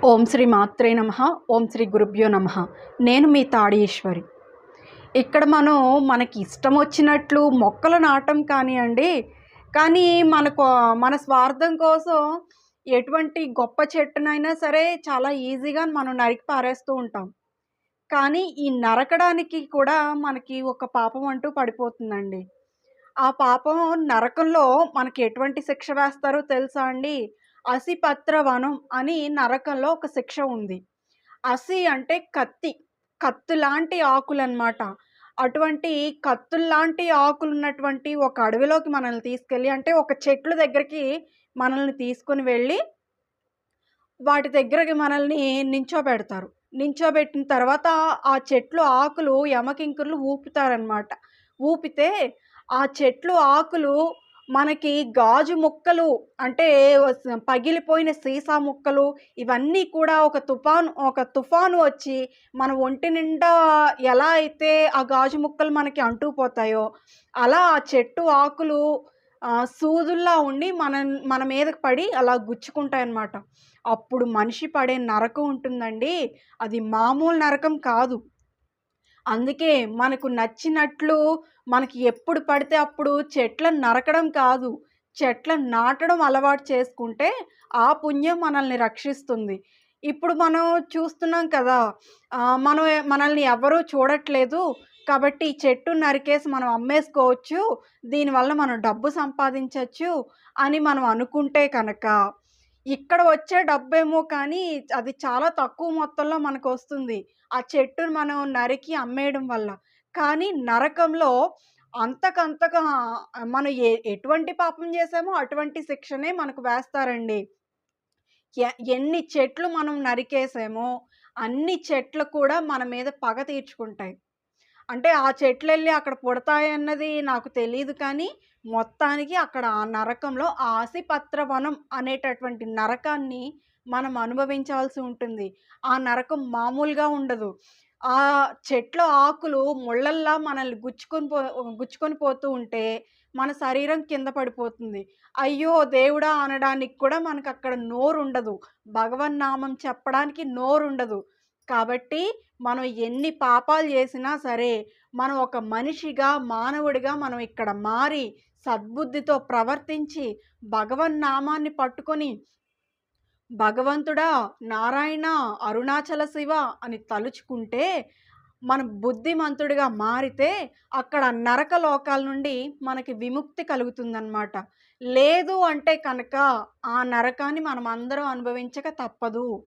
ఓం శ్రీ మాత్రే నమః. ఓం శ్రీ గురుభ్యో నమః. నేను మీ తాడి ఈశ్వరి. ఇక్కడ మనకి ఇష్టం వచ్చినట్లు మొక్కలు నాటం కానియండి, కానీ మన స్వార్థం కోసం ఎటువంటి గొప్ప చెట్టునైనా సరే చాలా ఈజీగా మనం నరికి పారేస్తూ ఉంటాం. కానీ ఈ నరకడానికి కూడా మనకి ఒక పాపం అంటూ పడిపోతుందండి. ఆ పాపం నరకంలో మనకి ఎటువంటి శిక్ష వేస్తారో తెలుసా అండి? అసిపత్ర వనం అని నరకంలో ఒక శిక్ష ఉంది. అసి అంటే కత్తి. కత్తిలాంటి ఆకులనమాట. అటువంటి కత్తుల్లాంటి ఆకులున్నటువంటి ఒక అడవిలోకి మనల్ని తీసుకెళ్ళి అంటే ఒక చెట్ల దగ్గరికి మనల్ని తీసుకొని వెళ్ళి వాటి దగ్గరకి మనల్ని నించోబెడతారు. నించోబెట్టిన తర్వాత ఆ చెట్లు ఆకులు యమకింకరులు ఊపుతారనమాట. ఊపితే ఆ చెట్లు ఆకులు మనకి గాజు ముక్కలు అంటే పగిలిపోయిన సీసా ముక్కలు ఇవన్నీ కూడా ఒక తుఫాను వచ్చి మన ఒంటి నిండా ఎలా అయితే ఆ గాజు ముక్కలు మనకి అంటుకుపోతాయో, అలా ఆ చెట్టు ఆకులు సూదుల్లా ఉండి మన మీదకి పడి అలా గుచ్చుకుంటాయన్నమాట. అప్పుడు మనిషి పడే నరకం ఉంటుందండి. అది మామూలు నరకం కాదు. అందుకే మనకు నచ్చినట్లు మనకి ఎప్పుడు పడితే అప్పుడు చెట్లను నరకడం కాదు, చెట్లను నాటడం అలవాటు చేసుకుంటే ఆ పుణ్యం మనల్ని రక్షిస్తుంది. ఇప్పుడు మనం చూస్తున్నాం కదా! మనల్ని ఎవ్వరూ చూడట్లేదు. కాబట్టి ఈ చెట్టుని నరికేసి మనం అమ్మేసుకోవచ్చు. దీనివల్ల మనం డబ్బు సంపాదించొచ్చు అని మనం అనుకుంటే కనుక ఇక్కడ వచ్చే డబ్బేమో కానీ అది చాలా తక్కువ మొత్తంలో మనకొస్తుంది. ఆ చెట్టుని మనం నరికి అమ్మేయడం వల్ల. కానీ నరకంలో అంతకంతగా మనం ఎటువంటి పాపం చేశామో అటువంటి శిక్షనే మనకు వేస్తారండి. ఎన్ని చెట్లు మనం నరికేసామో అన్ని చెట్లు కూడా మన మీద పగ తీర్చుకుంటాయి. అంటే ఆ చెట్లెళ్ళి అక్కడ పుడతాయన్నది నాకు తెలీదు కానీ, మొత్తానికి అక్కడ ఆ నరకంలో ఆ ఆసిపత్ర వనం అనేటటువంటి నరకాన్ని మనం అనుభవించాల్సి ఉంటుంది. ఆ నరకం మామూలుగా ఉండదు. ఆ చెట్ల ఆకులు ముళ్ళల్లా మనల్ని గుచ్చుకొని పోతూ ఉంటే, మన శరీరం కింద పడిపోతుంది. అయ్యో దేవుడా! అనడానికి కూడా మనకక్కడ నోరుండదు. భగవన్నామం చెప్పడానికి నోరుండదు. కాబట్టి మనం ఎన్ని పాపాలు చేసినా సరే, మనం ఒక మనిషిగా, మానవుడిగా మనం ఇక్కడ మారి, సద్బుద్ధితో ప్రవర్తించి, భగవన్నామాన్ని పట్టుకొని, భగవంతుడా, నారాయణ, అరుణాచల శివ అని తలుచుకుంటే, మనం బుద్ధిమంతుడిగా మారితే, అక్కడ నరక లోకాల నుండి మనకి విముక్తి కలుగుతుందనమాట. లేదు అంటే కనుక, ఆ నరకాన్ని మనమందరం అనుభవించక తప్పదు.